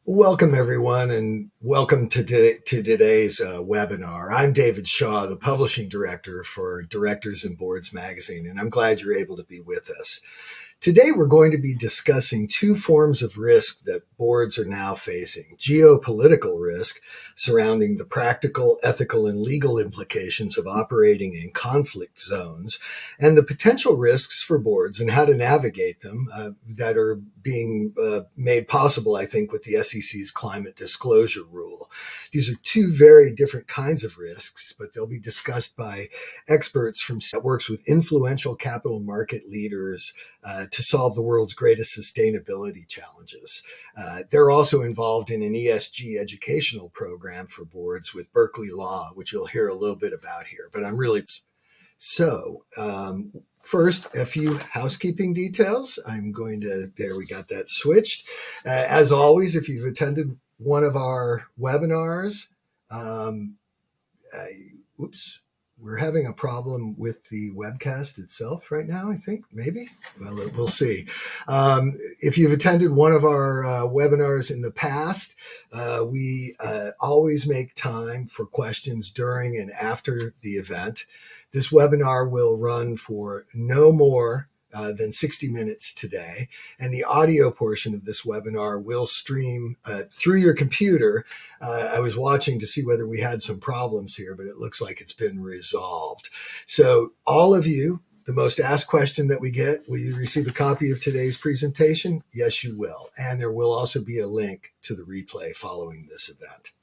Welcome, everyone, and welcome to today's webinar. I'm David Shaw, the Publishing Director for Directors and Boards magazine, and I'm glad you're able to be with us. Today, we're going to be discussing two forms of risk that boards are now facing: geopolitical risk surrounding the practical, ethical, and legal implications of operating in conflict zones, and the potential risks for boards and how to navigate them that are being made possible, I think, with the SEC's climate disclosure rule. These are two very different kinds of risks, but they'll be discussed by experts that works with influential capital market leaders to solve the world's greatest sustainability challenges. They're also involved in an ESG educational program for boards with Berkeley Law, which you'll hear a little bit about here. But I'm really first, a few housekeeping details. There we got that switched. As always, if you've attended one of our webinars, we're having a problem with the webcast itself right now, I think, maybe. Well, we'll see. If you've attended one of our webinars in the past, we always make time for questions during and after the event. This webinar will run for no more than 60 minutes today, and the audio portion of this webinar will stream through your computer. I was watching to see whether we had some problems here, but it looks like it's been resolved. So all of you, the most asked question that we get: will you receive a copy of today's presentation? Yes, you will. And there will also be a link to the replay following this event.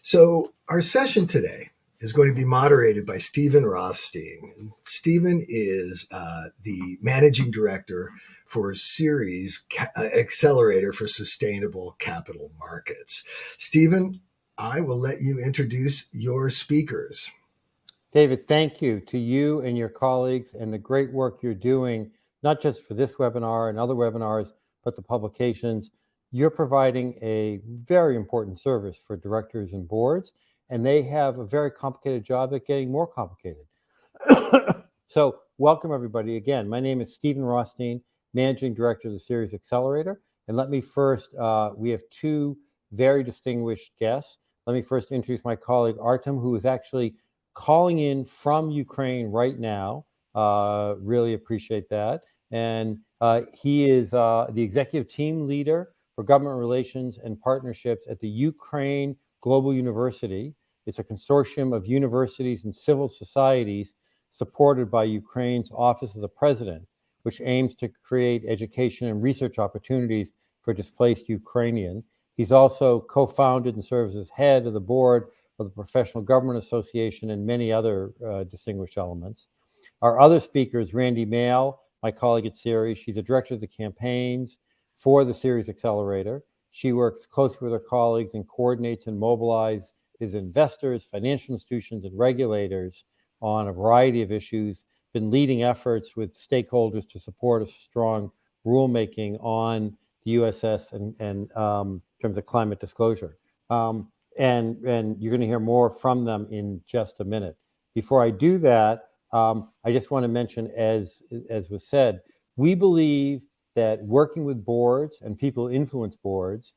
So our session today is going to be moderated by Steven Rothstein. And Steven is the managing director for Ceres Accelerator for Sustainable Capital Markets. Steven, I will let you introduce your speakers. David, thank you to you and your colleagues and the great work you're doing, not just for this webinar and other webinars, but the publications. You're providing a very important service for directors and boards, and they have a very complicated job at getting more complicated. So welcome, everybody. Again, my name is Steven Rothstein, Managing Director of the Ceres Accelerator. And let me first, we have two very distinguished guests. Let me first introduce my colleague, Artem, who is actually calling in from Ukraine right now. Really appreciate that. And he is the Executive Team Leader for Government Relations and Partnerships at the Ukrainian Global University. It's a consortium of universities and civil societies supported by Ukraine's Office of the President, which aims to create education and research opportunities for displaced Ukrainians. He's also co-founded and serves as head of the board of the Professional Government Association and many other distinguished elements. Our other speaker is Randi Mail, my colleague at Ceres. She's the director of the campaigns for the Ceres Accelerator. She works closely with her colleagues and coordinates and mobilizes investors, financial institutions, and regulators on a variety of issues, been leading efforts with stakeholders to support a strong rulemaking on the USS and in terms of climate disclosure. And you're going to hear more from them in just a minute. Before I do that, I just want to mention, as was said, we believe that working with boards and people who influence boards,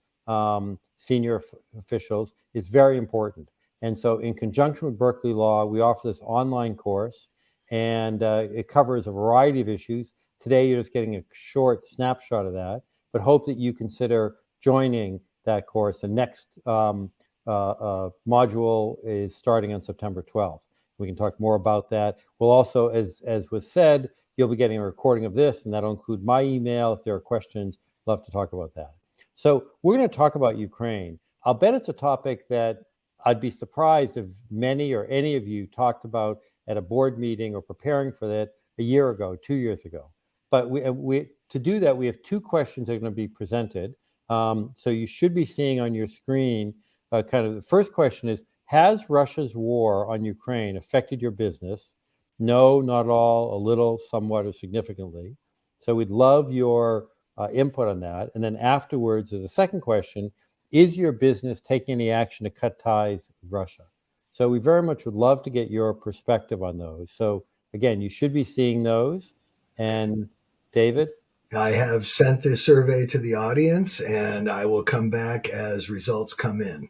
senior officials, is very important. And so in conjunction with Berkeley Law, we offer this online course, and it covers a variety of issues. Today, you're just getting a short snapshot of that, but hope that you consider joining that course. The next module is starting on September 12th. We can talk more about that. We'll also, as was said, you'll be getting a recording of this, and that'll include my email. If there are questions, love to talk about that. So we're going to talk about Ukraine. I'll bet it's a topic that I'd be surprised if many or any of you talked about at a board meeting or preparing for that a year ago, 2 years ago. But to do that, we have two questions that are going to be presented. So you should be seeing on your screen, kind of the first question is, has Russia's war on Ukraine affected your business? No, not all, a little, somewhat, or significantly. So we'd love your input on that. And then afterwards, there's a second question: is your business taking any action to cut ties with Russia? So we very much would love to get your perspective on those. So again, you should be seeing those. And David? I have sent this survey to the audience, and I will come back as results come in.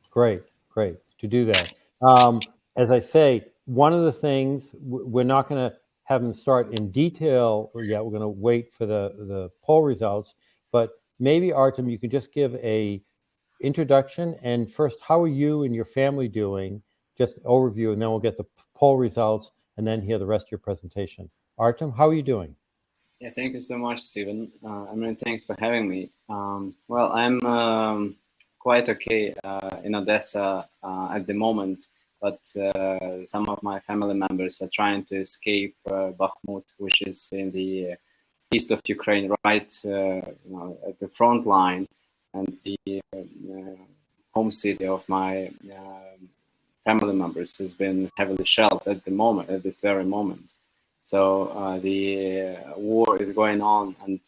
Great to do that. As I say, one of the things we're not going to have them start in detail yet. We're going to wait for the poll results. But maybe Artem, you could just give a introduction and first, how are you and your family doing? Just overview, and then we'll get the poll results and then hear the rest of your presentation. Artem, how are you doing? Yeah, thank you so much, Steven. I mean, thanks for having me. Well, I'm quite okay in Odessa at the moment, but some of my family members are trying to escape Bakhmut, which is in the east of Ukraine, right at the front line, and the home city of my family members has been heavily shelled at this very moment. So the war is going on, and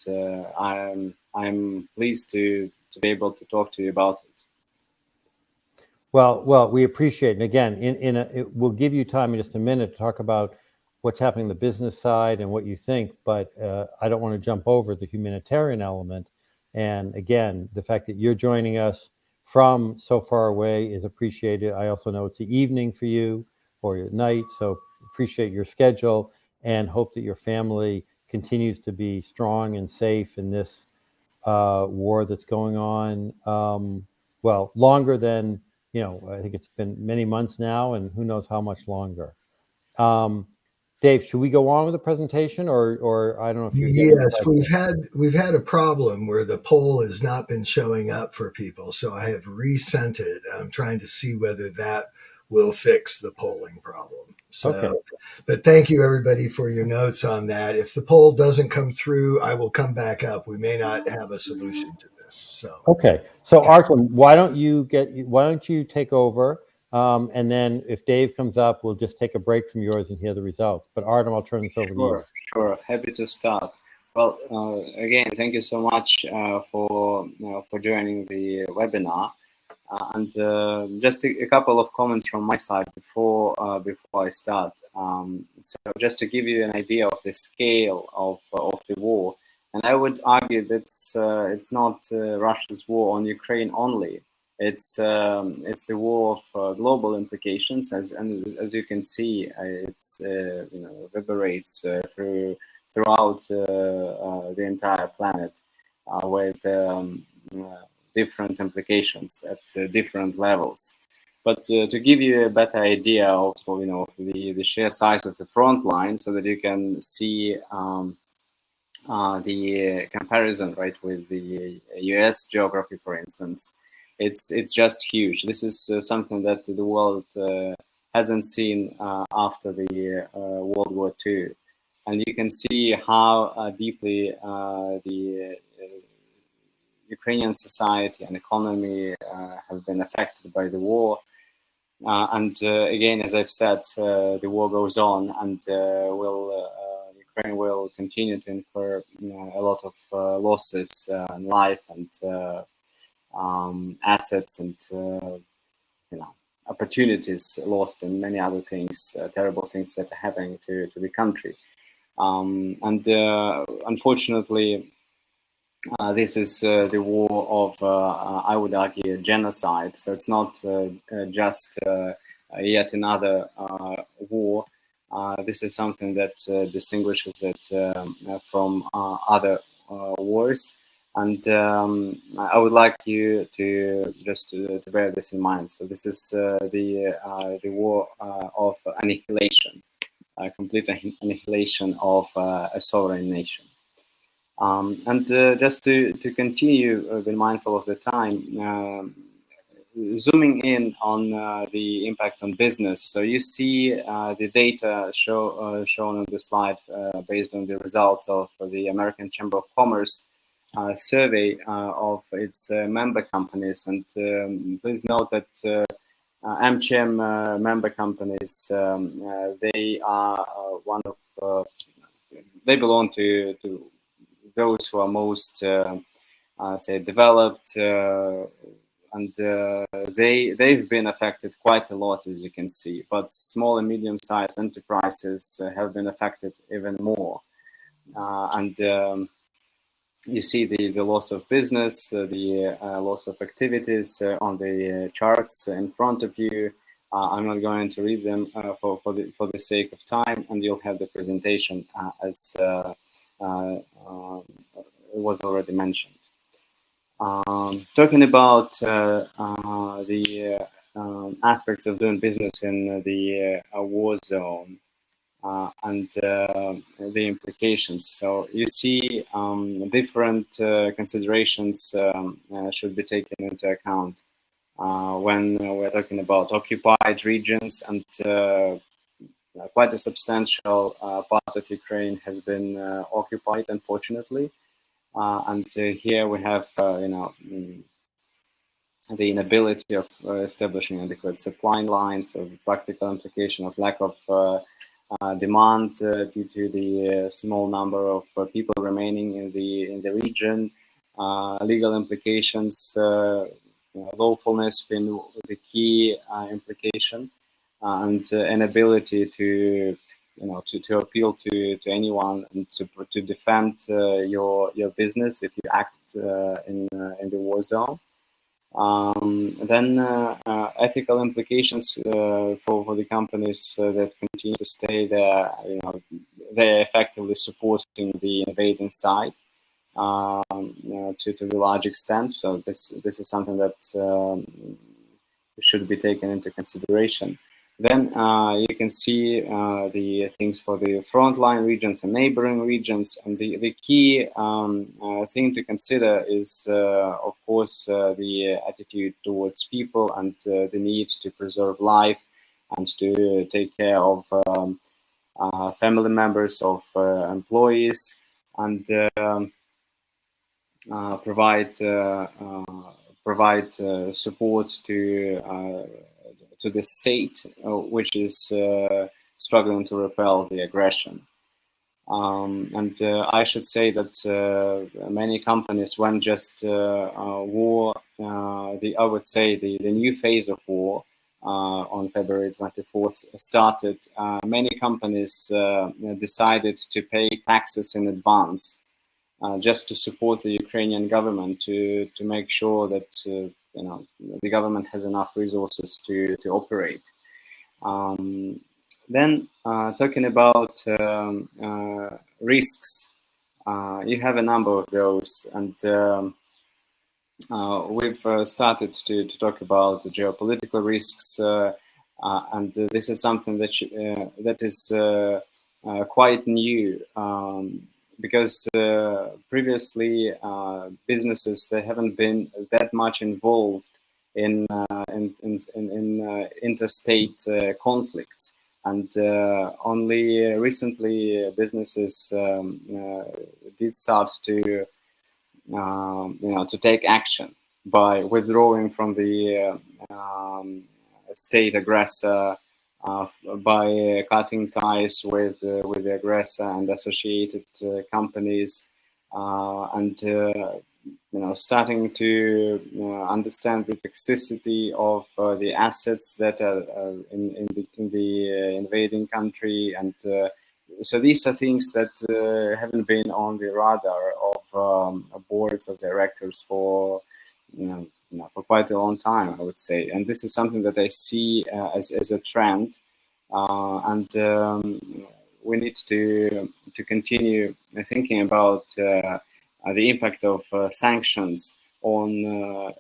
I'm pleased to be able to talk to you about it. Well, we appreciate it. And again, we'll give you time in just a minute to talk about what's happening on the business side and what you think, but I don't want to jump over the humanitarian element. And again, the fact that you're joining us from so far away is appreciated. I also know it's the evening for you or your night, so appreciate your schedule and hope that your family continues to be strong and safe in this war that's going on. Well, longer than, I think it's been many months now, and who knows how much longer. Dave, should we go on with the presentation, or I don't know if you're getting Yes, we've had a problem where the poll has not been showing up for people, so I have resent it. I'm trying to see whether that will fix the polling problem. So, okay. But thank you everybody for your notes on that. If the poll doesn't come through, I will come back up. We may not have a solution to this. So okay. So Artem, why don't you take over? And then if Dave comes up, we'll just take a break from yours and hear the results. But Artem, I'll turn this over to you. Sure. Happy to start. Well, again, thank you so much for joining the webinar. And just a couple of comments from my side before I start. So just to give you an idea of the scale of the war, and I would argue that it's not Russia's war on Ukraine only. It's the war of global implications, as you can see, it's reverberates throughout the entire planet with different implications at different levels. But to give you a better idea of the sheer size of the front line, so that you can see the comparison, right, with the US geography, for instance, it's just huge. This is something that the world hasn't seen after the World War II, and you can see how deeply the Ukrainian society and economy have been affected by the war. And again, as I've said, the war goes on, and Ukraine will continue to incur a lot of losses in life and assets, and opportunities lost, and many other things, terrible things that are happening to the country. And unfortunately, this is the war of, I would argue, genocide. So it's not just yet another war. This is something that distinguishes it from other wars. And I would like you to just to bear this in mind. So this is the war of annihilation, complete annihilation of a sovereign nation. And just to continue, be mindful of the time, zooming in on the impact on business. So you see the data shown on the slide based on the results of the American Chamber of Commerce survey of its member companies. And please note that AmCham member companies, they are they belong to those who are most, say, developed, and they've been affected quite a lot, as you can see. But small and medium-sized enterprises have been affected even more, and you see the loss of business, the loss of activities on the charts in front of you. I'm not going to read them for the sake of time, and you'll have the presentation as was already mentioned. Talking about the aspects of doing business in the war zone and the implications. So you see different considerations should be taken into account when we're talking about occupied regions, and quite a substantial part of Ukraine has been occupied, unfortunately. And here we have, the inability of establishing adequate supply lines, of practical implication of lack of demand due to the small number of people remaining in the region, legal implications, lawfulness being the key implication, and inability to appeal to anyone and to defend your business if you act in the war zone. Then ethical implications for the companies that continue to stay there. They're effectively supporting the invading side to the large extent. So this is something that should be taken into consideration. Then you can see the things for the frontline regions and neighboring regions. And the key thing to consider is, of course, the attitude towards people and the need to preserve life and to take care of family members of employees, and provide support to the state, which is struggling to repel the aggression. And I should say that many companies, when just war, I would say the new phase of war on February 24th started, many companies decided to pay taxes in advance just to support the Ukrainian government, to make sure that the government has enough resources to operate. Then talking about risks, you have a number of those, and we've started to talk about the geopolitical risks, and this is something that is quite new, because previously businesses, they haven't been that much involved in interstate conflicts, and only recently businesses did start to take action by withdrawing from the state aggressor, by cutting ties with the aggressor and associated companies, and starting to understand the toxicity of the assets that are in the invading country, and so these are things that haven't been on the radar of boards of directors for for quite a long time, I would say. And this is something that I see as a trend, and we need to continue thinking about the impact of sanctions on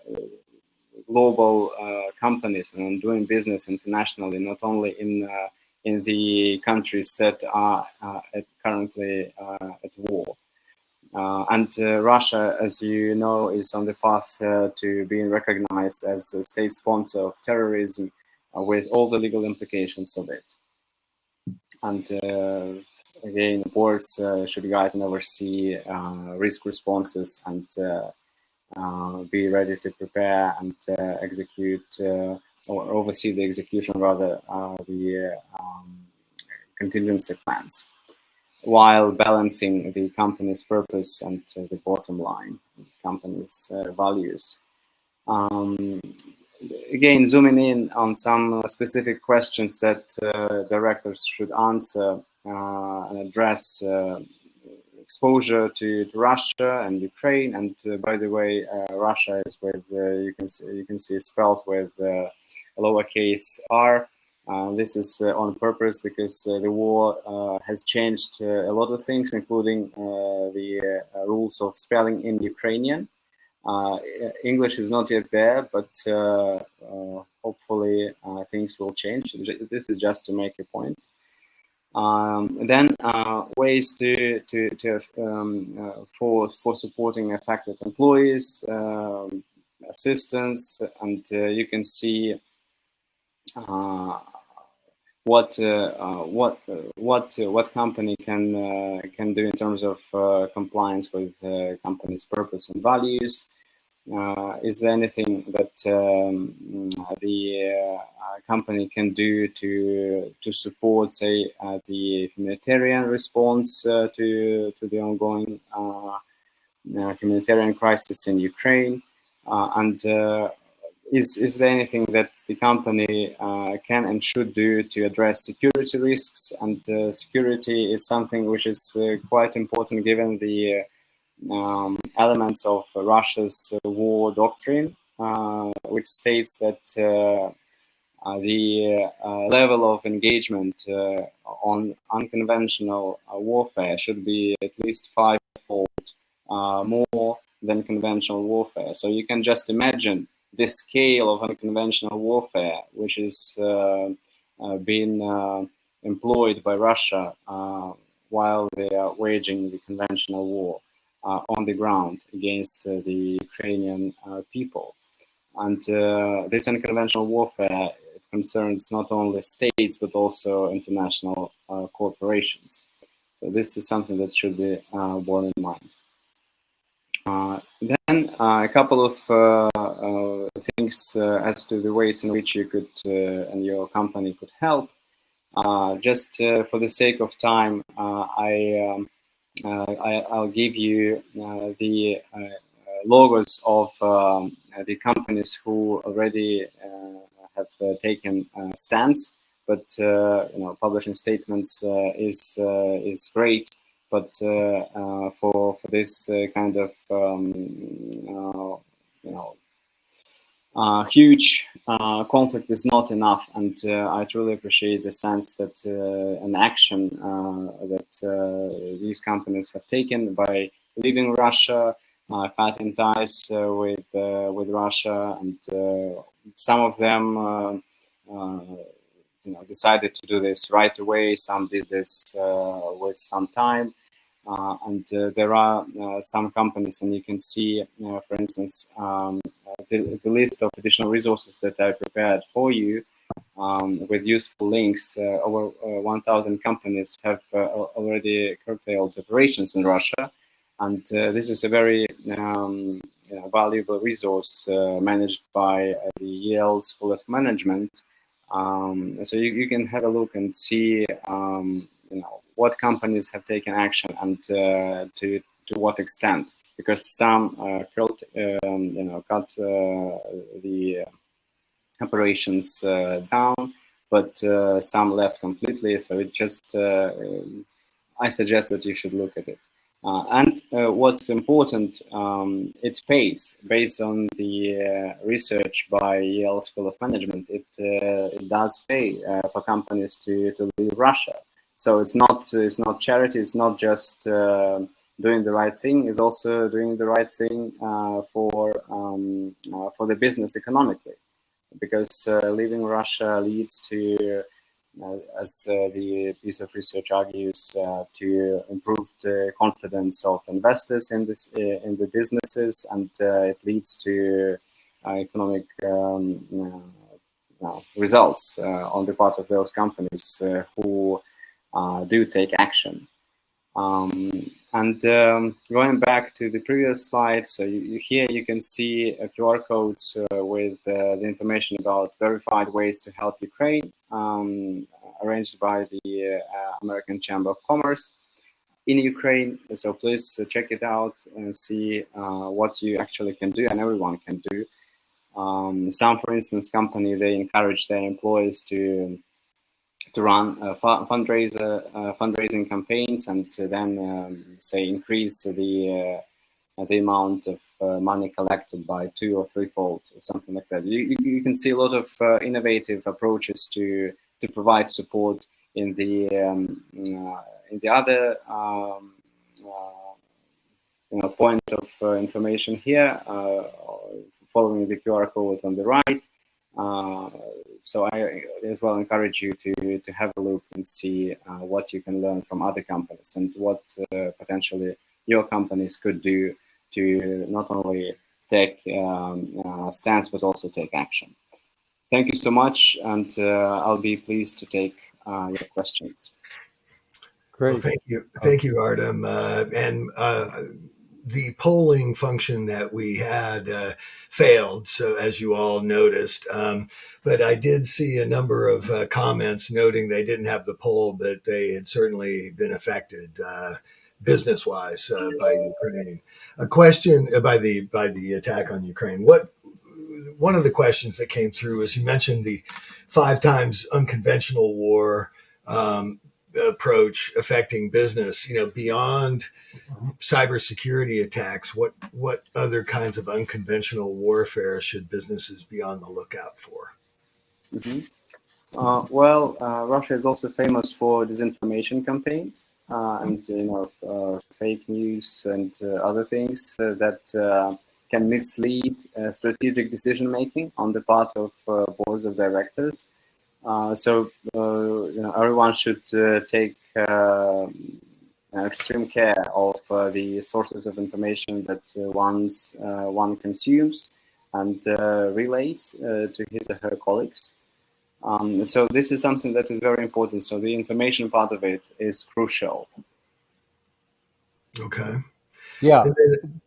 global companies and on doing business internationally, not only in the countries that are currently at war. And Russia, as you know, is on the path to being recognized as a state sponsor of terrorism, with all the legal implications of it. And again, boards should guide and oversee risk responses, and be ready to prepare and execute, or oversee the execution, rather, the contingency plans, while balancing the company's purpose and the bottom line, the company's values. Again, zooming in on some specific questions that directors should answer and address exposure to Russia and Ukraine. And by the way, Russia is with you can see spelled with lowercase r. This is on purpose because the war has changed a lot of things, including the rules of spelling in Ukrainian. English is not yet there, but hopefully things will change. This is just to make a point. Then ways for supporting affected employees, assistance, and you can see what company can do in terms of compliance with company's purpose and values. Is there anything that the company can do to support, say, the humanitarian response to the ongoing humanitarian crisis in Ukraine? And is there anything that the company can and should do to address security risks? And security is something which is quite important given the elements of Russia's war doctrine, which states that the level of engagement on unconventional warfare should be at least fivefold more than conventional warfare. So you can just imagine the scale of unconventional warfare, which is being employed by Russia while they are waging the conventional war on the ground against the Ukrainian people. And this unconventional warfare concerns not only states, but also international corporations. So this is something that should be borne in mind. Then a couple of things as to the ways in which you could and your company could help. Just for the sake of time, I'll give you the logos of the companies who already have taken stands. But publishing statements is great. But for this kind of huge conflict is not enough, and I truly appreciate the sense that an action that these companies have taken by leaving Russia, cutting ties with Russia, and some of them decided to do this right away. Some did this with some time. And there are some companies, and you can see, for instance, the list of additional resources that I prepared for you with useful links. Over 1,000 companies have already curtailed operations in Russia, and this is a very valuable resource managed by the Yale School of Management. So you can have a look and see what companies have taken action and to what extent, because some cut the operations down, but some left completely. So it just I suggest that you should look at it. And what's important, it pays. Based on the research by Yale School of Management, it does pay for companies to leave Russia. So it's not charity. It's not just doing the right thing. It's also doing the right thing for the business economically, because leaving Russia leads to, as the piece of research argues, to improved confidence of investors in the businesses, and it leads to economic results on the part of those companies who do take action. Going back to the previous slide, so here you can see QR codes with the information about verified ways to help Ukraine, arranged by the American Chamber of Commerce in Ukraine. So please check it out and see what you actually can do, and everyone can do. Some, for instance, company, they encourage their employees to run fundraising campaigns and to then say increase the amount of money collected by 2 or 3-fold or something like that. You can see a lot of innovative approaches to provide support in the other point of information here, following the QR code on the right. So I as well encourage you to have a look and see what you can learn from other companies and what potentially your companies could do to not only take stance but also take action. Thank you so much, and I'll be pleased to take your questions. Great. Well, thank you, Artem. The polling function that we had failed, so as you all noticed. But I did see a number of comments noting they didn't have the poll, but they had certainly been affected business-wise by Ukraine. A question by the attack on Ukraine. One of the questions that came through is you mentioned the 5 times unconventional war approach affecting business. Beyond cybersecurity attacks, what other kinds of unconventional warfare should businesses be on the lookout for? Mm-hmm. Well, Russia is also famous for disinformation campaigns and fake news and other things that can mislead strategic decision making on the part of boards of directors. So everyone should take extreme care of the sources of information that one consumes and relays to his or her colleagues. So this is something that is very important. So the information part of it is crucial. Okay. Yeah.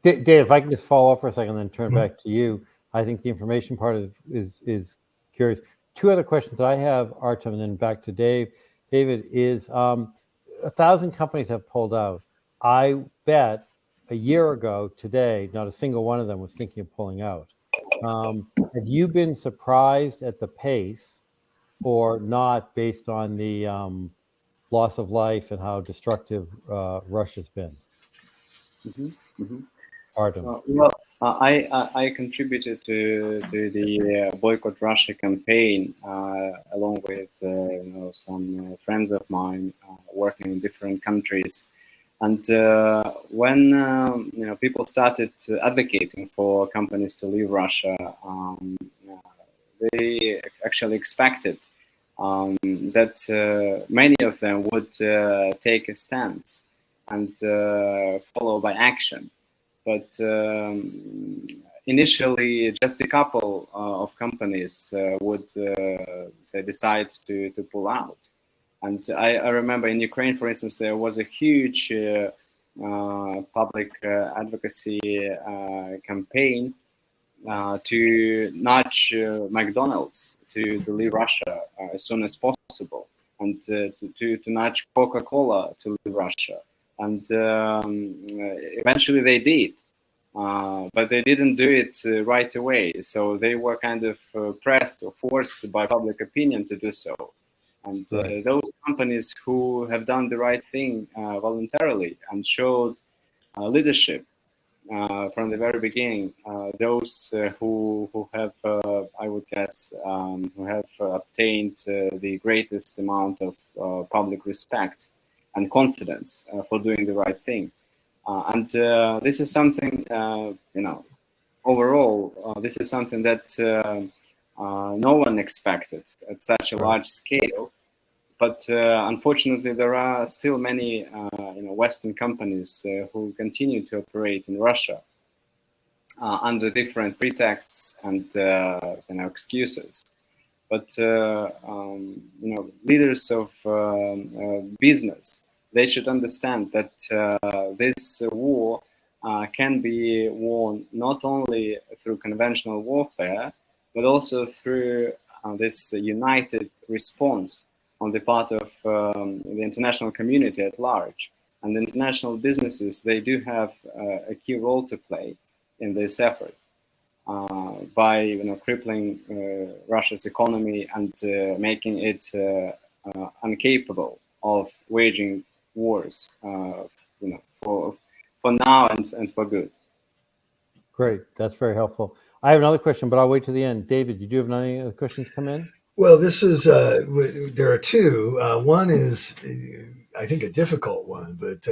Dave, if I can just follow up for a second and then turn back to you. I think the information part is curious. 2 other questions that I have, Artem, and then back to Dave. David, is 1,000 companies have pulled out. I bet a year ago today, not a single one of them was thinking of pulling out. Have you been surprised at the pace or not based on the loss of life and how destructive Russia's been? Mm-hmm. Mm-hmm. Artem. I contributed to the Boycott Russia campaign along with some friends of mine working in different countries. And when people started advocating for companies to leave Russia, they actually expected that many of them would take a stance and follow by action. But initially, just a couple of companies would decide to pull out. And I remember in Ukraine, for instance, there was a huge public advocacy campaign to nudge McDonald's to leave Russia as soon as possible, and to nudge Coca-Cola to leave Russia. And eventually they did, but they didn't do it right away. So they were kind of pressed or forced by public opinion to do so. And those companies who have done the right thing voluntarily and showed leadership from the very beginning, those who have, I would guess, who have obtained the greatest amount of public respect and confidence for doing the right thing. And this is something, overall, this is something that no one expected at such a large scale. But unfortunately, there are still many Western companies who continue to operate in Russia under different pretexts and excuses. But leaders of business, they should understand that this war can be won not only through conventional warfare, but also through this united response on the part of the international community at large. And the international businesses, they do have a key role to play in this effort. by crippling Russia's economy and making it incapable of waging wars, for now and for good. Great, that's very helpful. I have another question, but I'll wait to the end. David, did you have any other questions come in? Well, this is there are two. One is, I think, a difficult one, but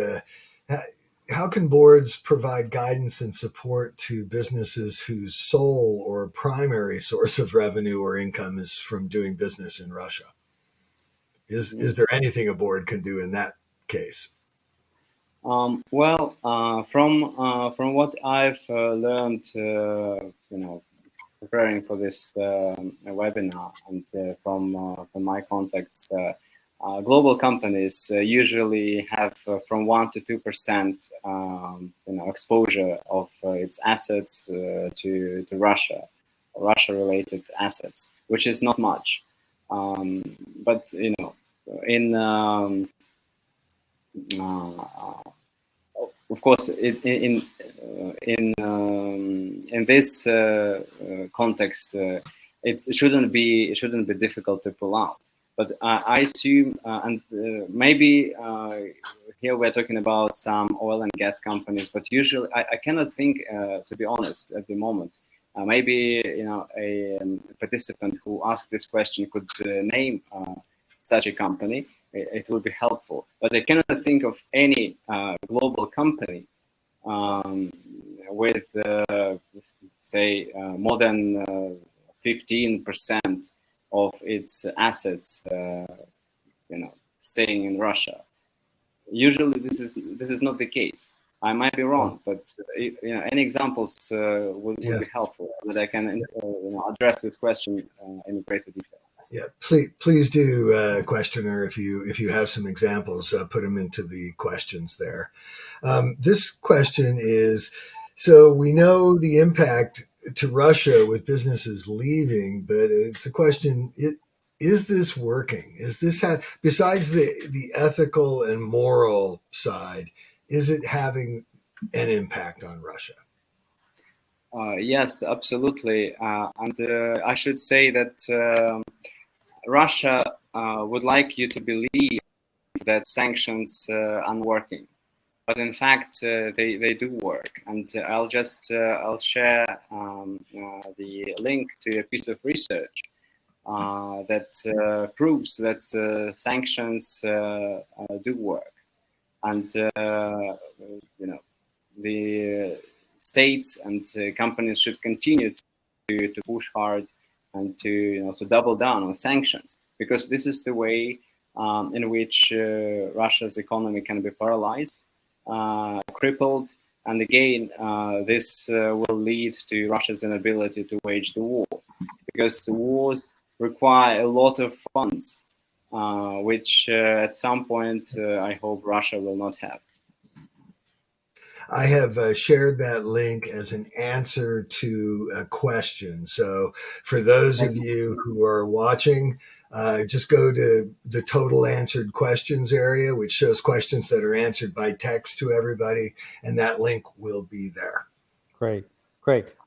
how can boards provide guidance and support to businesses whose sole or primary source of revenue or income is from doing business in Russia? Is there anything a board can do in that case? From what I've learned, preparing for this webinar, and from my contacts, global companies usually have from 1% to 2% exposure of its assets to Russia-related assets, which is not much. But in of course, in this context, it shouldn't be difficult to pull out. But I assume, and maybe here we're talking about some oil and gas companies, but usually I cannot think, to be honest, at the moment. Maybe a participant who asked this question could name such a company. It would be helpful, but I cannot think of any global company with, say, more than 15% of its assets, staying in Russia. Usually, this is not the case. I might be wrong, but any examples would be helpful, that I can address this question in greater detail. Yeah, please do, questioner, if you have some examples, put them into the questions there. This question is, so we know the impact to Russia with businesses leaving, but it's a question, is this working? Is this, besides the ethical and moral side, is it having an impact on Russia? Yes, absolutely. And I should say that Russia would like you to believe that sanctions aren't working, but in fact they do work. And I'll share the link to a piece of research that proves that sanctions do work. And the states and companies should continue to push hard and to double down on sanctions, because this is the way in which Russia's economy can be paralyzed, crippled, and again this will lead to Russia's inability to wage the war, because the wars require a lot of funds, which at some point I hope Russia will not have. I have shared that link as an answer to a question. So for those of you who are watching, just go to the total answered questions area, which shows questions that are answered by text to everybody, and that link will be there. Great.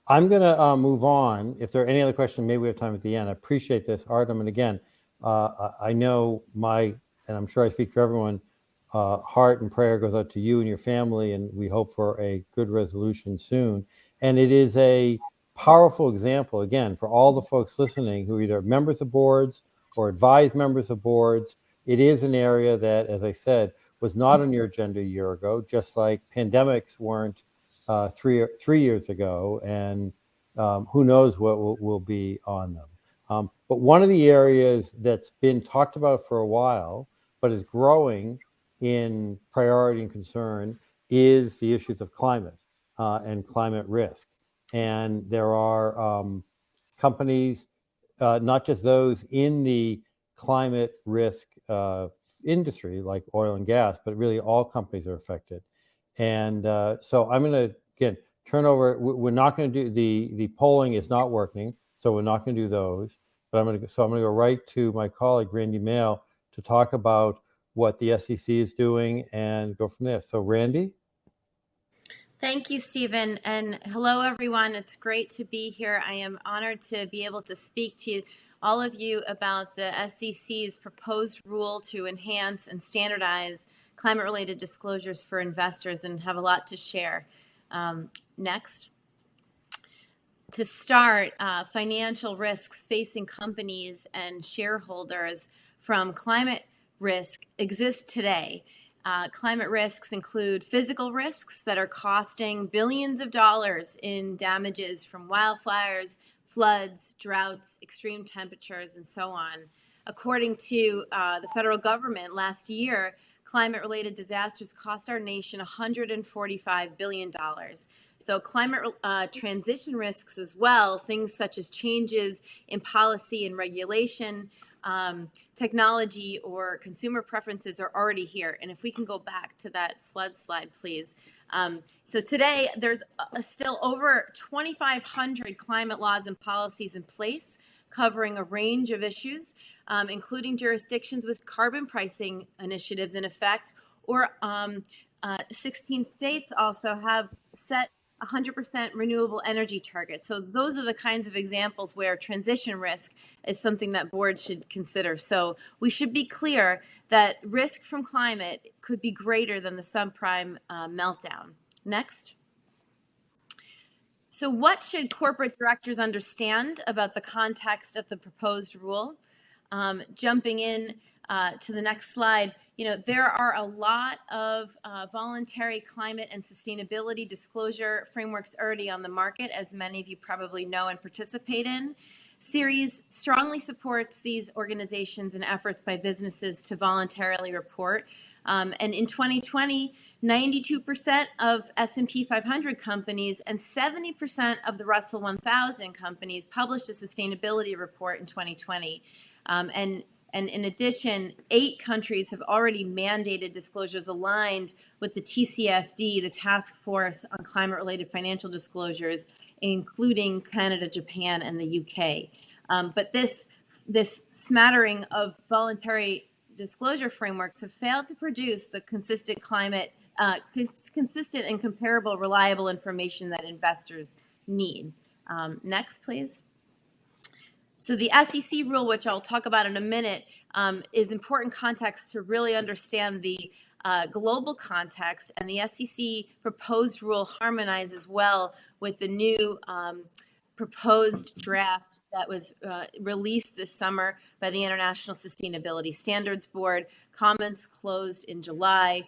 I'm going to move on. If there are any other questions, maybe we have time at the end. I appreciate this, Artem. And again, I know and I'm sure I speak for everyone, heart and prayer goes out to you and your family, and we hope for a good resolution soon. And it is a powerful example, again, for all the folks listening who are either members of boards or advise members of boards. It is an area that, as I said, was not on your agenda a year ago, just like pandemics weren't 3 years ago, and who knows what will be on them. But one of the areas that's been talked about for a while, but is growing in priority and concern, is the issues of climate and climate risk. And there are companies, not just those in the climate risk industry, like oil and gas, but really all companies are affected. And so I'm going to, again, turn over. We're not going to do the polling is not working, so we're not going to do those. But I'm going to go right to my colleague Randi Mail to talk about what the SEC is doing and go from there. So Randi? Thank you, Steven, and hello, everyone. It's great to be here. I am honored to be able to speak to all of you about the SEC's proposed rule to enhance and standardize climate-related disclosures for investors, and have a lot to share. Next. To start, financial risks facing companies and shareholders from climate risk exist today. Climate risks include physical risks that are costing billions of dollars in damages from wildfires, floods, droughts, extreme temperatures, and so on. According to the federal government last year, climate-related disasters cost our nation $145 billion. So climate transition risks as well, things such as changes in policy and regulation, technology or consumer preferences are already here. And if we can go back to that flood slide, please. So today, there's still over 2,500 climate laws and policies in place covering a range of issues, including jurisdictions with carbon pricing initiatives in effect, or 16 states also have set 100% renewable energy targets. So those are the kinds of examples where transition risk is something that boards should consider. So we should be clear that risk from climate could be greater than the subprime meltdown. Next. So what should corporate directors understand about the context of the proposed rule? Jumping in to the next slide, there are a lot of voluntary climate and sustainability disclosure frameworks already on the market, as many of you probably know and participate in. Ceres strongly supports these organizations and efforts by businesses to voluntarily report. And in 2020, 92% of S&P 500 companies and 70% of the Russell 1000 companies published a sustainability report in 2020. And in addition, 8 countries have already mandated disclosures aligned with the TCFD, the Task Force on Climate-Related Financial Disclosures, including Canada, Japan, and the UK. But this smattering of voluntary disclosure frameworks have failed to produce the consistent and comparable, reliable information that investors need. Next, please. So the SEC rule, which I'll talk about in a minute, is important context to really understand the global context, and the SEC proposed rule harmonizes well with the new proposed draft that was released this summer by the International Sustainability Standards Board. Comments closed in July.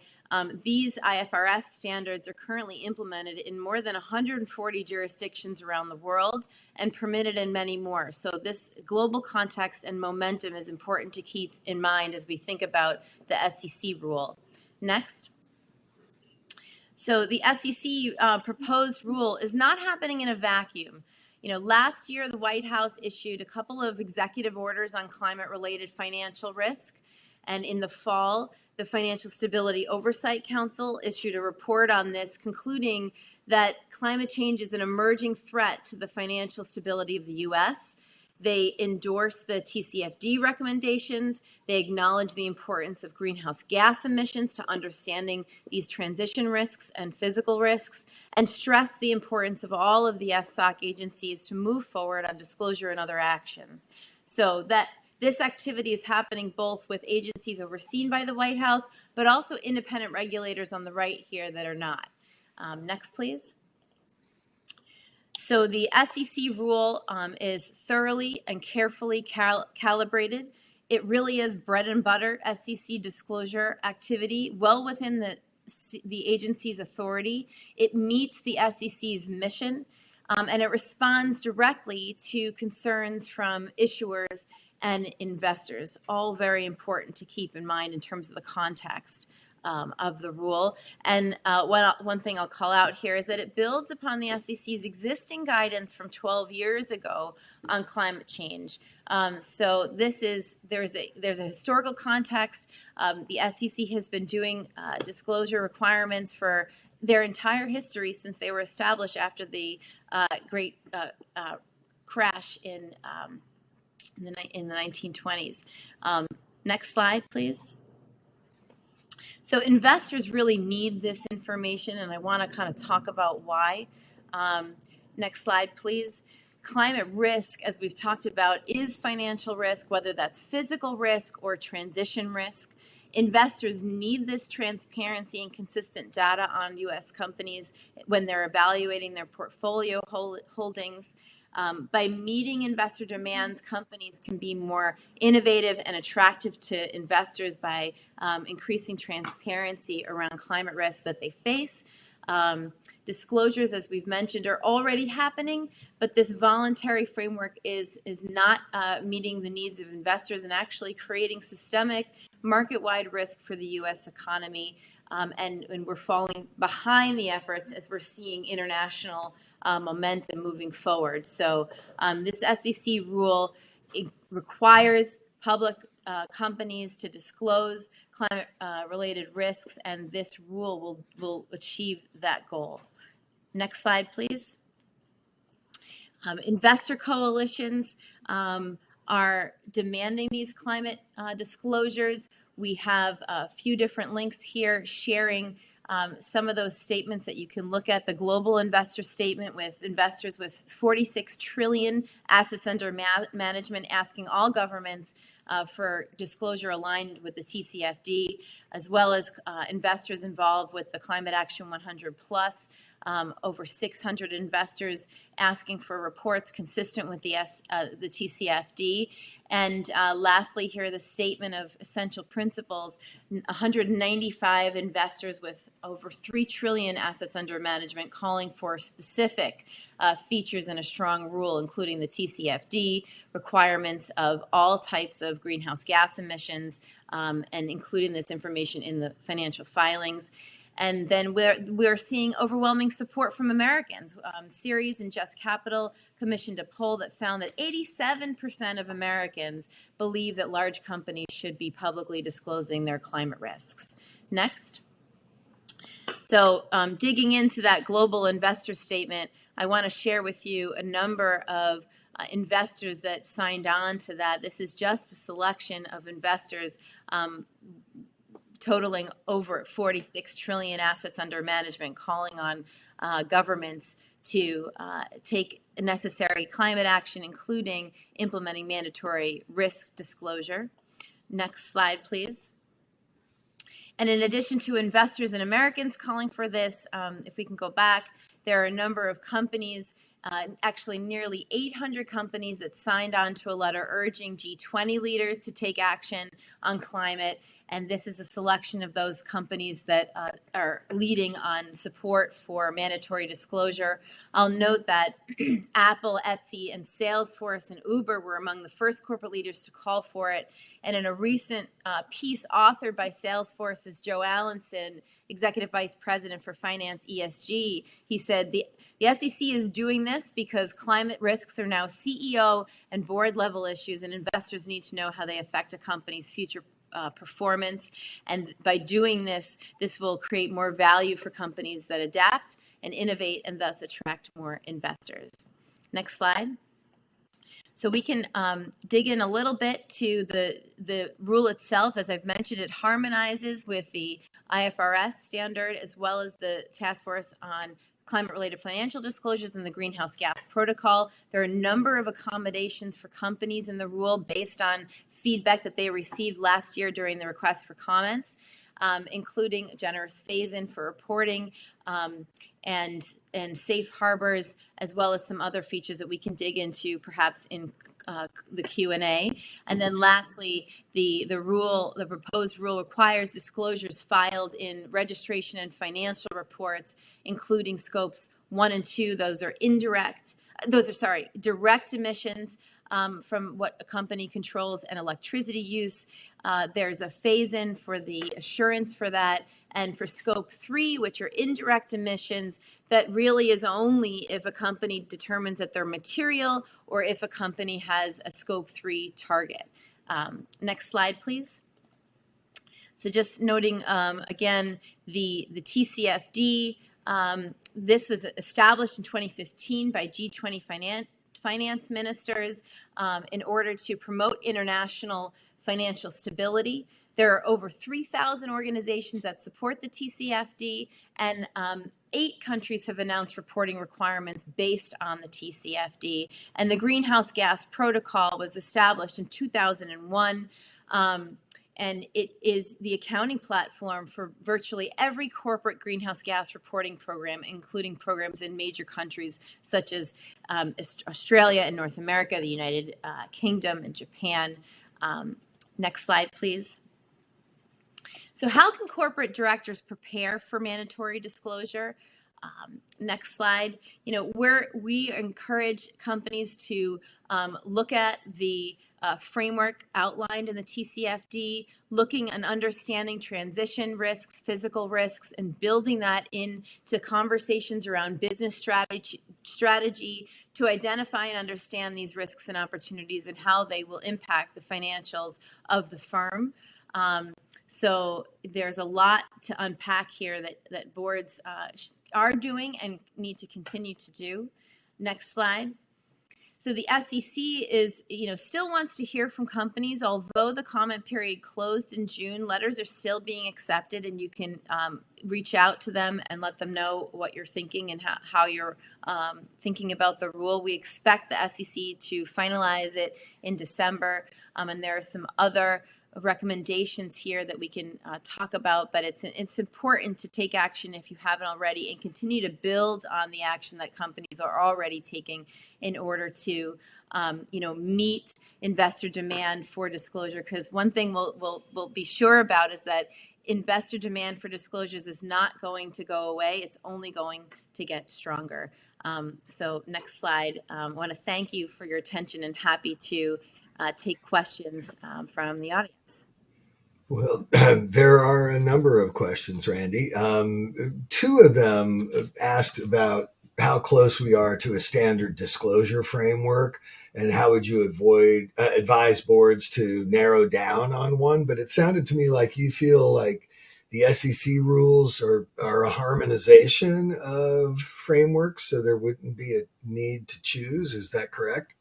These IFRS standards are currently implemented in more than 140 jurisdictions around the world and permitted in many more. So this global context and momentum is important to keep in mind as we think about the SEC rule. Next. So the SEC proposed rule is not happening in a vacuum. Last year, the White House issued a couple of executive orders on climate-related financial risk. And in the fall, the Financial Stability Oversight Council issued a report on this, concluding that climate change is an emerging threat to the financial stability of the U.S. They endorse the TCFD recommendations. They acknowledge the importance of greenhouse gas emissions to understanding these transition risks and physical risks, and stress the importance of all of the FSOC agencies to move forward on disclosure and other actions. So that this activity is happening both with agencies overseen by the White House, but also independent regulators on the right here that are not. Next, please. So the SEC rule is thoroughly and carefully calibrated. It really is bread and butter SEC disclosure activity, well within the agency's authority. It meets the SEC's mission, and it responds directly to concerns from issuers and investors, all very important to keep in mind in terms of the context of the rule. And one thing I'll call out here is that it builds upon the SEC's existing guidance from 12 years ago on climate change. So there's a historical context. The SEC has been doing disclosure requirements for their entire history since they were established after the great crash in the 1920s. Next slide, please. So investors really need this information, and I want to kind of talk about why. Next slide, please. Climate risk, as we've talked about, is financial risk, whether that's physical risk or transition risk. Investors need this transparency and consistent data on U.S. companies when they're evaluating their portfolio holdings. By meeting investor demands, companies can be more innovative and attractive to investors by increasing transparency around climate risks that they face. Disclosures, as we've mentioned, are already happening, but this voluntary framework is not meeting the needs of investors and actually creating systemic market-wide risk for the U.S. economy. And we're falling behind the efforts as we're seeing international momentum moving forward. So this SEC rule requires public companies to disclose climate related risks, and this rule will achieve that goal. Next slide, please. Investor coalitions are demanding these climate disclosures. We have a few different links here sharing some of those statements that you can look at. The global investor statement with investors with 46 trillion assets under management asking all governments for disclosure aligned with the TCFD, as well as investors involved with the Climate Action 100 Plus. Over 600 investors asking for reports consistent with the TCFD. And lastly, here the statement of essential principles, 195 investors with over 3 trillion assets under management calling for specific features in a strong rule, including the TCFD, requirements of all types of greenhouse gas emissions, and including this information in the financial filings. And then we're seeing overwhelming support from Americans. Ceres and Just Capital commissioned a poll that found that 87% of Americans believe that large companies should be publicly disclosing their climate risks. Next. So digging into that global investor statement, I want to share with you a number of investors that signed on to that. This is just a selection of investors totaling over 46 trillion assets under management, calling on governments to take necessary climate action, including implementing mandatory risk disclosure. Next slide, please. And in addition to investors and Americans calling for this, if we can go back, there are a number of companies, actually nearly 800 companies that signed on to a letter urging G20 leaders to take action on climate. And this is a selection of those companies that are leading on support for mandatory disclosure. I'll note that Apple, Etsy, and Salesforce and Uber were among the first corporate leaders to call for it. And in a recent piece authored by Salesforce's Joe Allenson, Executive Vice President for Finance ESG, he said the SEC is doing this because climate risks are now CEO and board level issues, and investors need to know how they affect a company's future performance. And by doing this, this will create more value for companies that adapt and innovate and thus attract more investors. Next slide. So we can dig in a little bit to the rule itself. As I've mentioned, it harmonizes with the IFRS standard as well as the Task Force on Climate-Related Financial Disclosures and the Greenhouse Gas Protocol. There are a number of accommodations for companies in the rule based on feedback that they received last year during the request for comments, including a generous phase-in for reporting and safe harbors, as well as some other features that we can dig into perhaps in the Q&A. And then lastly, the proposed rule requires disclosures filed in registration and financial reports, including scopes 1 and 2. Those are direct emissions from what a company controls and electricity use. There's a phase-in for the assurance for that. And for scope 3, which are indirect emissions, that really is only if a company determines that they're material or if a company has a scope 3 target. Next slide, please. So just noting, again, the TCFD, this was established in 2015 by G20 finance ministers in order to promote international financial stability. There are over 3,000 organizations that support the TCFD, and 8 countries have announced reporting requirements based on the TCFD. And the Greenhouse Gas Protocol was established in 2001. And it is the accounting platform for virtually every corporate greenhouse gas reporting program, including programs in major countries such as Australia and North America, the United Kingdom, and Japan. Next slide, please. So how can corporate directors prepare for mandatory disclosure? Next slide. We encourage companies to look at the framework outlined in the TCFD, looking and understanding transition risks, physical risks, and building that into conversations around business strategy to identify and understand these risks and opportunities and how they will impact the financials of the firm. So there's a lot to unpack here that boards are doing and need to continue to do. Next slide. So the SEC is, still wants to hear from companies. Although the comment period closed in June, letters are still being accepted, and you can reach out to them and let them know what you're thinking and how you're thinking about the rule. We expect the SEC to finalize it in December, and there are some other recommendations here that we can talk about, but it's important to take action if you haven't already and continue to build on the action that companies are already taking in order to meet investor demand for disclosure. Because one thing we'll be sure about is that investor demand for disclosures is not going to go away. It's only going to get stronger. So next slide. I want to thank you for your attention and happy to take questions from the audience. Well, there are a number of questions, Randi. 2 of them asked about how close we are to a standard disclosure framework and how would you advise boards to narrow down on one. But it sounded to me like you feel like the SEC rules are a harmonization of frameworks, so there wouldn't be a need to choose. Is that correct?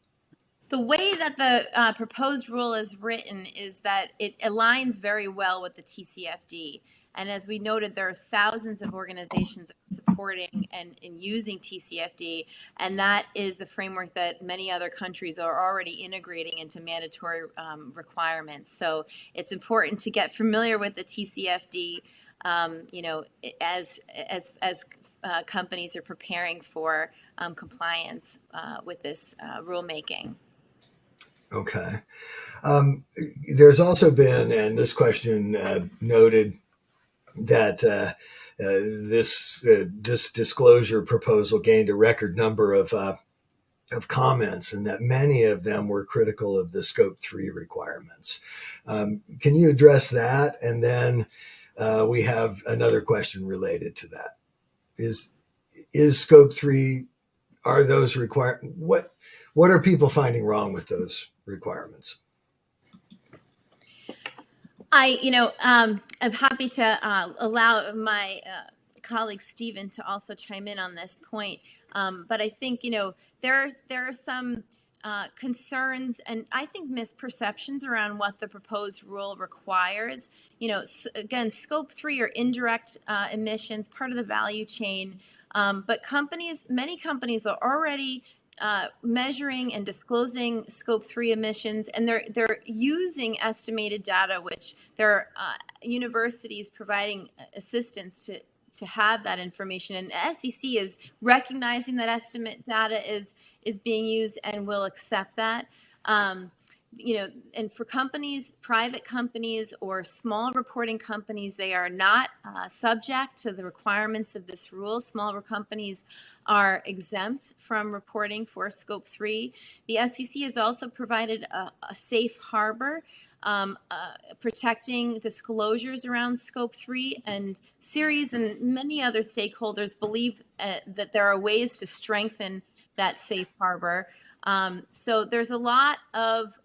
The way that the proposed rule is written is that it aligns very well with the TCFD. And as we noted, there are thousands of organizations supporting and using TCFD, and that is the framework that many other countries are already integrating into mandatory requirements. So it's important to get familiar with the TCFD, as companies are preparing for compliance with this rulemaking. Okay. There's also been, and this question noted that this disclosure proposal gained a record number of comments, and that many of them were critical of the Scope 3 requirements. Can you address that? And then we have another question related to that. Is Scope 3, are those required? What are people finding wrong with those requirements? I'm happy to allow my colleague Steven to also chime in on this point. But I think, there are some concerns and I think misperceptions around what the proposed rule requires. Again, Scope 3 are indirect emissions, part of the value chain. But many companies are already measuring and disclosing Scope 3 emissions, and they're using estimated data, which there are universities providing assistance to have that information. And the SEC is recognizing that estimate data is being used and will accept that. And for companies, private companies or small reporting companies, they are not subject to the requirements of this rule. Smaller companies are exempt from reporting for Scope 3. The SEC has also provided a safe harbor protecting disclosures around Scope 3, and Ceres and many other stakeholders believe that there are ways to strengthen that safe harbor. So there's a lot of,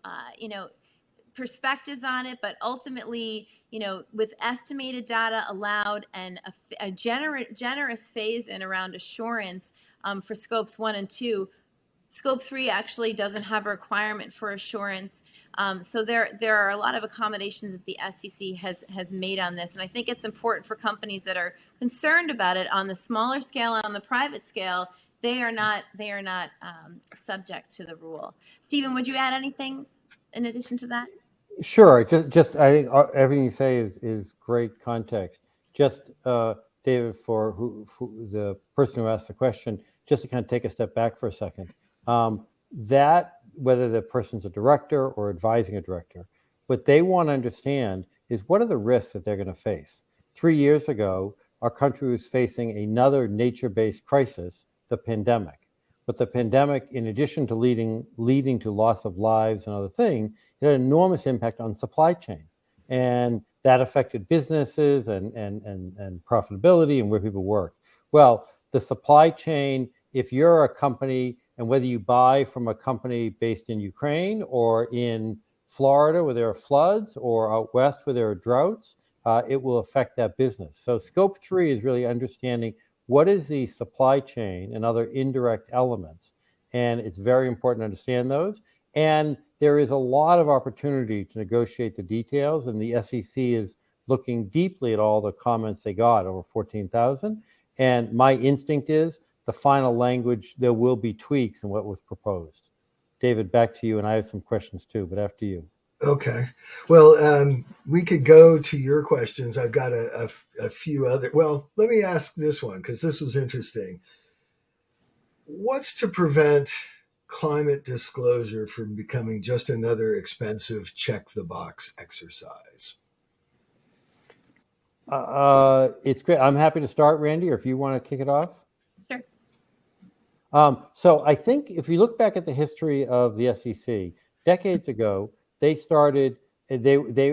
perspectives on it, but ultimately, with estimated data allowed and a generous phase in around assurance for scopes 1 and 2, Scope 3 actually doesn't have a requirement for assurance. So there are a lot of accommodations that the SEC has made on this. And I think it's important for companies that are concerned about it on the smaller scale and on the private scale. They are not subject to the rule. Stephen, would you add anything in addition to that? Sure. Just I think everything you say is great context. Just David, for who the person who asked the question, just to kind of take a step back for a second. That whether the person's a director or advising a director, what they want to understand is what are the risks that they're going to face. 3 years ago, our country was facing another nature-based crisis, the pandemic. But the pandemic, in addition to leading to loss of lives and other things, it had an enormous impact on supply chain. And that affected businesses and profitability and where people work. Well, the supply chain, if you're a company, and whether you buy from a company based in Ukraine or in Florida where there are floods or out west where there are droughts, it will affect that business. So scope 3 is really understanding what is the supply chain and other indirect elements. And it's very important to understand those. And there is a lot of opportunity to negotiate the details, and the SEC is looking deeply at all the comments they got, over 14,000. And my instinct is the final language, there will be tweaks in what was proposed. David, back to you, and I have some questions too, but after you. Okay. Well, we could go to your questions. I've got a few other. Well, let me ask this one because this was interesting. What's to prevent climate disclosure from becoming just another expensive check the box exercise? It's great. I'm happy to start, Randy, or if you want to kick it off. Sure. So I think if you look back at the history of the SEC, decades ago, they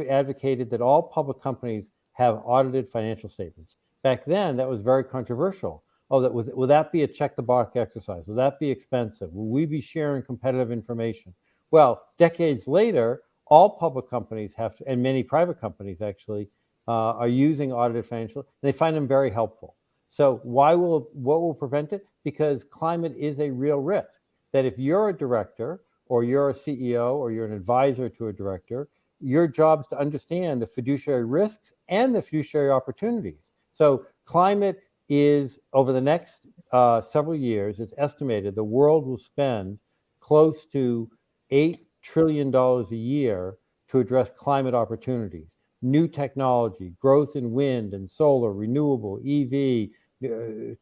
advocated that all public companies have audited financial statements. Back then, that was very controversial. Oh, will that be a check the box exercise? Will that be expensive? Will we be sharing competitive information? Well, decades later, all public companies have to, and many private companies actually, are using audited financial. They find them very helpful. So what will prevent it? Because climate is a real risk. That if you're a director or you're a CEO or you're an advisor to a director, your job is to understand the fiduciary risks and the fiduciary opportunities. So climate is, over the next several years, it's estimated the world will spend close to $8 trillion a year to address climate opportunities. New technology, growth in wind and solar, renewable, EV,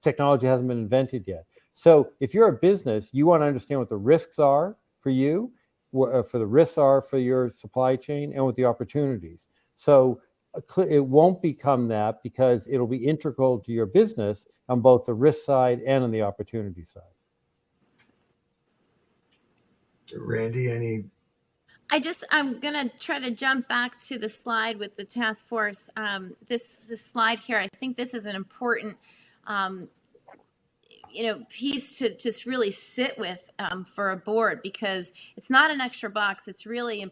technology hasn't been invented yet. So if you're a business, you want to understand what the risks are for you, for the risks are for your supply chain, and what the opportunities. So it won't become that because it'll be integral to your business on both the risk side and on the opportunity side. Randy, any? I'm going to try to jump back to the slide with the task force. This slide here, I think this is an important piece to just really sit with for a board, because it's not an extra box. It's really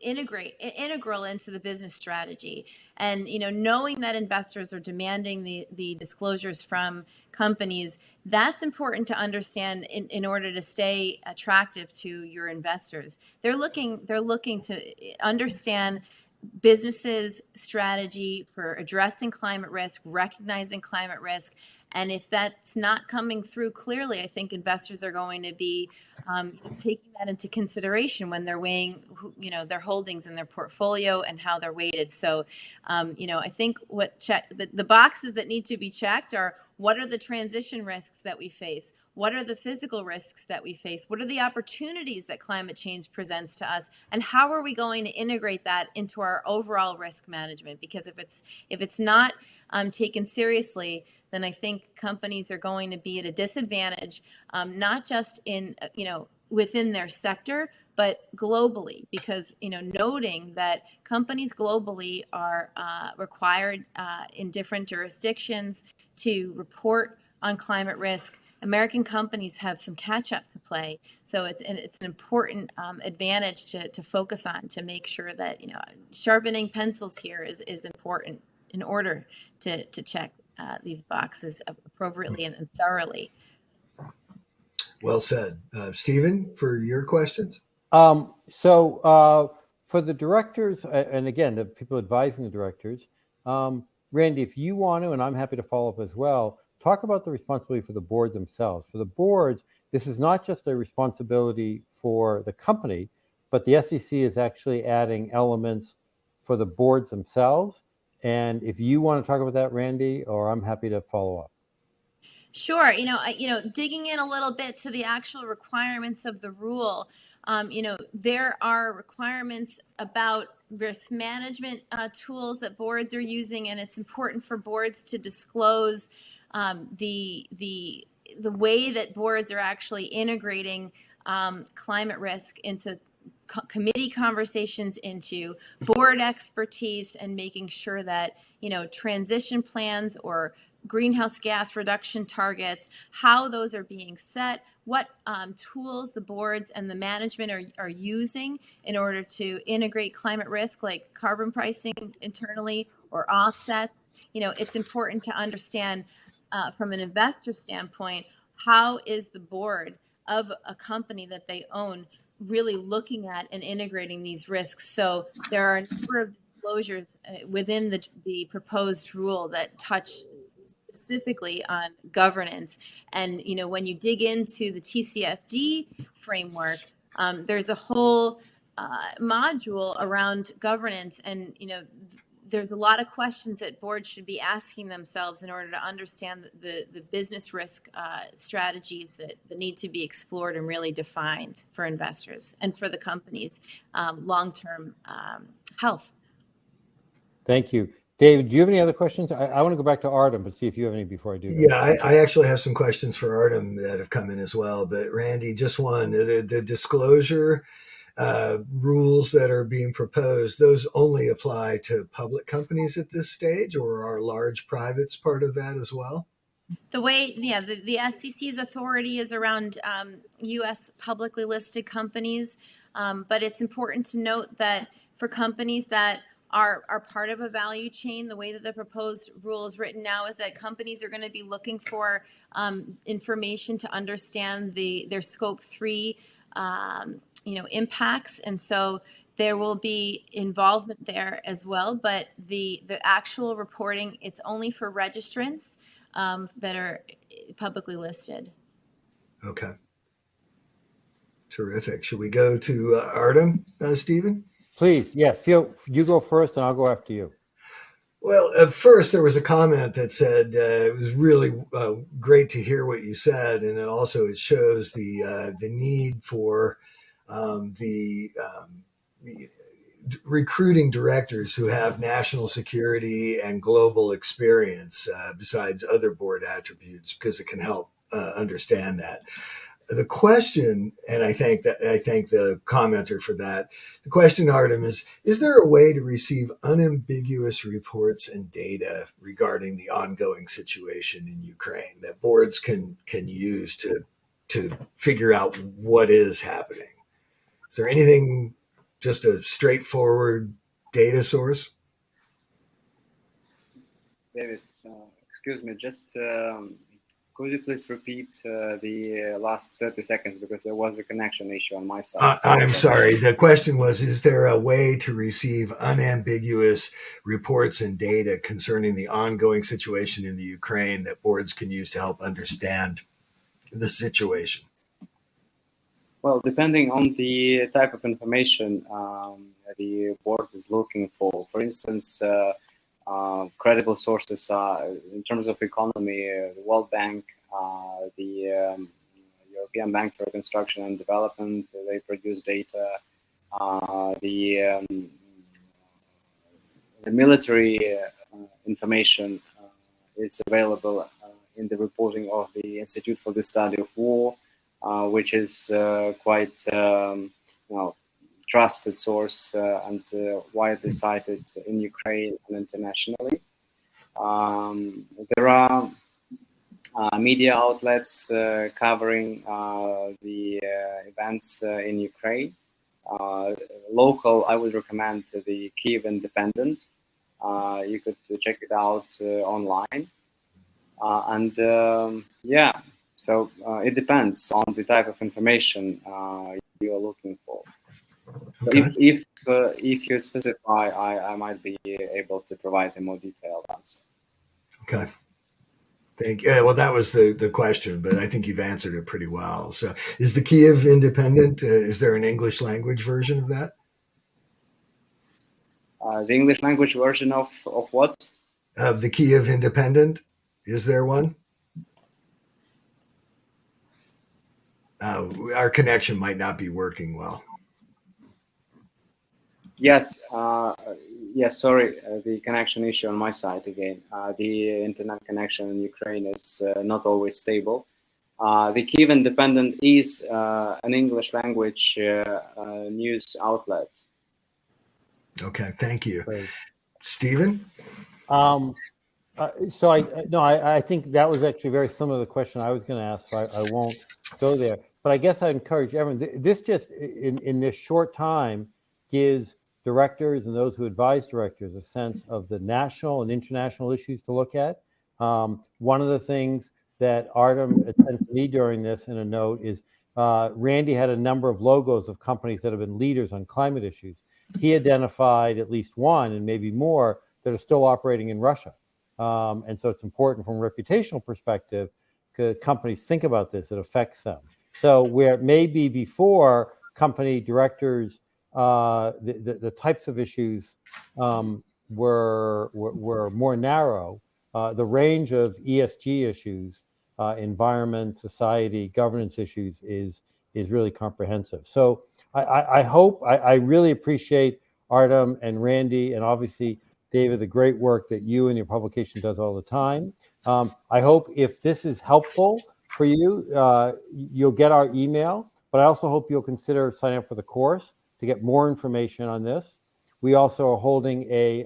integral into the business strategy. And knowing that investors are demanding the disclosures from companies, that's important to understand in order to stay attractive to your investors. They're looking to understand businesses' strategy for addressing climate risk, recognizing climate risk. And if that's not coming through clearly, I think investors are going to be taking that into consideration when they're weighing, their holdings in their portfolio and how they're weighted. So, I think the boxes that need to be checked are: what are the transition risks that we face? What are the physical risks that we face? What are the opportunities that climate change presents to us? And how are we going to integrate that into our overall risk management? Because if it's not taken seriously, then I think companies are going to be at a disadvantage, not just in within their sector, but globally. Because noting that companies globally are required in different jurisdictions to report on climate risk. American companies have some catch up to play, so it's an important advantage to focus on, to make sure that sharpening pencils here is important in order to check these boxes appropriately and thoroughly. Well said. Steven, for your questions? For the directors, and again, the people advising the directors, Randi, if you want to, and I'm happy to follow up as well, talk about the responsibility for the board themselves. For the boards, this is not just a responsibility for the company, but the SEC is actually adding elements for the boards themselves. And if you want to talk about that, Randi, or I'm happy to follow up. Sure. Digging in a little bit to the actual requirements of the rule, there are requirements about risk management tools that boards are using, and it's important for boards to disclose the way that boards are actually integrating climate risk into committee conversations, into board expertise, and making sure that transition plans or greenhouse gas reduction targets, how those are being set, what tools the boards and the management are using in order to integrate climate risk, like carbon pricing internally or offsets. It's important to understand from an investor standpoint, how is the board of a company that they own really looking at and integrating these risks. So there are a number of disclosures within the proposed rule that touch specifically on governance. And when you dig into the TCFD framework, there's a whole module around governance, and there's a lot of questions that boards should be asking themselves in order to understand the business risk strategies that need to be explored and really defined for investors and for the company's long-term health. Thank you. David, do you have any other questions? I want to go back to Artem, but see if you have any before I do that. Yeah, I actually have some questions for Artem that have come in as well. But Randi, just one, the disclosure rules that are being proposed, those only apply to public companies at this stage, or are large privates part of that as well? The SEC's authority is around U.S. publicly listed companies, but it's important to note that for companies that are part of a value chain, the way that the proposed rule is written now is that companies are going to be looking for information to understand their scope 3 impacts, and so there will be involvement there as well. But the actual reporting, it's only for registrants that are publicly listed. Okay. Terrific. Should we go to Artem, Steven? Please, yeah. You go first, and I'll go after you. Well, at first there was a comment that said it was really great to hear what you said, and it shows the need for recruiting directors who have national security and global experience besides other board attributes, because it can help understand that. The question, and I thank the commenter for that. The question, Artem, is there a way to receive unambiguous reports and data regarding the ongoing situation in Ukraine that boards can use to figure out what is happening? Is there anything, just a straightforward data source? David, excuse me, just could you please repeat the last 30 seconds, because there was a connection issue on my side. I'm sorry. The question was, is there a way to receive unambiguous reports and data concerning the ongoing situation in the Ukraine that boards can use to help understand the situation? Well, depending on the type of information the board is looking for. For instance, credible sources in terms of economy, the World Bank, the European Bank for Reconstruction and Development, they produce data. The military information is available in the reporting of the Institute for the Study of War, which is quite trusted source and widely cited in Ukraine and internationally. There are media outlets covering the events in Ukraine. Local, I would recommend the Kyiv Independent. You could check it out online. So it depends on the type of information you are looking for. Okay. If you specify, I might be able to provide a more detailed answer. Okay. Thank you. Yeah, well, that was the question, but I think you've answered it pretty well. So, is the Kiev Independent? Is there an English language version of that? The English language version of what? Of the Kiev Independent? Is there one? Our connection might not be working well. Yes. Yes. Sorry, the connection issue on my side again. The internet connection in Ukraine is not always stable. The Kiev Independent is an English language news outlet. Okay, thank you. Great. Stephen? So I think that was actually very similar to the question I was going to ask, so I won't go there. But I guess I encourage everyone, this just, in this short time, gives directors and those who advise directors a sense of the national and international issues to look at. One of the things that Artem sent to me during this in a note is Randi had a number of logos of companies that have been leaders on climate issues. He identified at least one and maybe more that are still operating in Russia. And so it's important from a reputational perspective because companies think about this, it affects them. So where it may be before company directors, the types of issues were more narrow, the range of ESG issues, environment, society, governance issues is really comprehensive. So I hope, I really appreciate Artem and Randi and obviously David, the great work that you and your publication does all the time. I hope if this is helpful for you, you'll get our email, but I also hope you'll consider signing up for the course to get more information on this. We also are holding a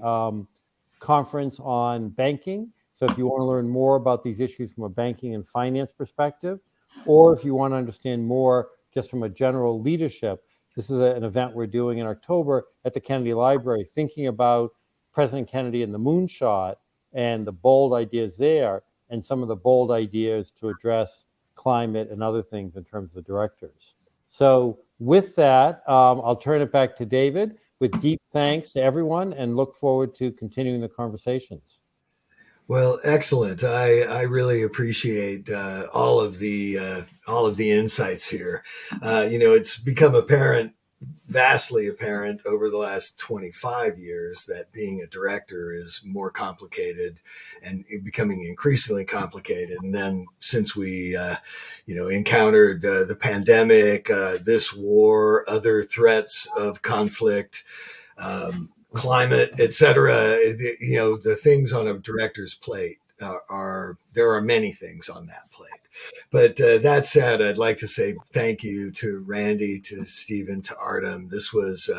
conference on banking. So if you want to learn more about these issues from a banking and finance perspective, or if you want to understand more just from a general leadership, this is an event we're doing in October at the Kennedy Library, thinking about President Kennedy and the moonshot and the bold ideas there and some of the bold ideas to address climate and other things in terms of the directors. So with that, I'll turn it back to David with deep thanks to everyone and look forward to continuing the conversations. Well, excellent. I really appreciate all of the insights here. It's become vastly apparent over the last 25 years that being a director is more complicated and becoming increasingly complicated. And then since we, encountered the pandemic, this war, other threats of conflict, climate, etc., the things on a director's plate there are many things on that plate. But that said, I'd like to say thank you to Randi, to Steven, to Artem. This was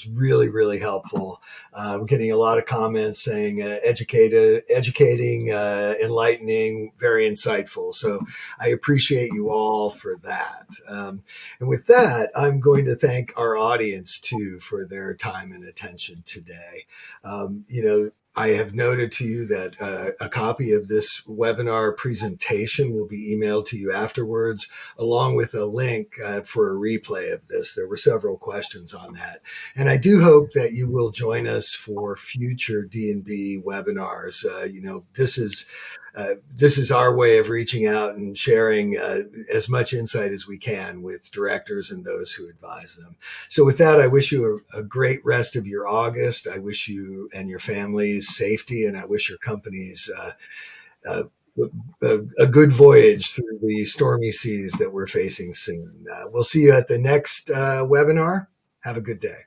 really, really helpful. We're getting a lot of comments saying educating, enlightening, very insightful. So I appreciate you all for that. And with that, I'm going to thank our audience too for their time and attention today. I have noted to you that a copy of this webinar presentation will be emailed to you afterwards, along with a link for a replay of this. There were several questions on that. And I do hope that you will join us for future D&B webinars. This is our way of reaching out and sharing as much insight as we can with directors and those who advise them. So with that, I wish you a great rest of your August. I wish you and your families safety, and I wish your companies a good voyage through the stormy seas that we're facing soon. We'll see you at the next webinar. Have a good day.